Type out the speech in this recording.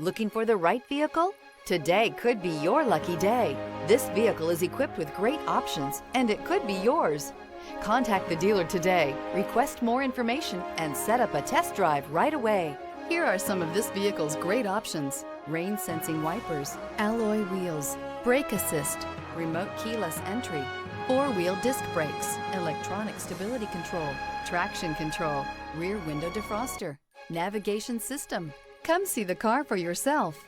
Looking for the right vehicle? Today could be your lucky day. This vehicle is equipped with great options and it could be yours. Contact the dealer today, request more information, and set up a test drive right away. Here are some of this vehicle's great options: rain sensing wipers, alloy wheels, brake assist, remote keyless entry, four-wheel disc brakes, electronic stability control, traction control, rear window defroster, navigation system. Come see the car for yourself.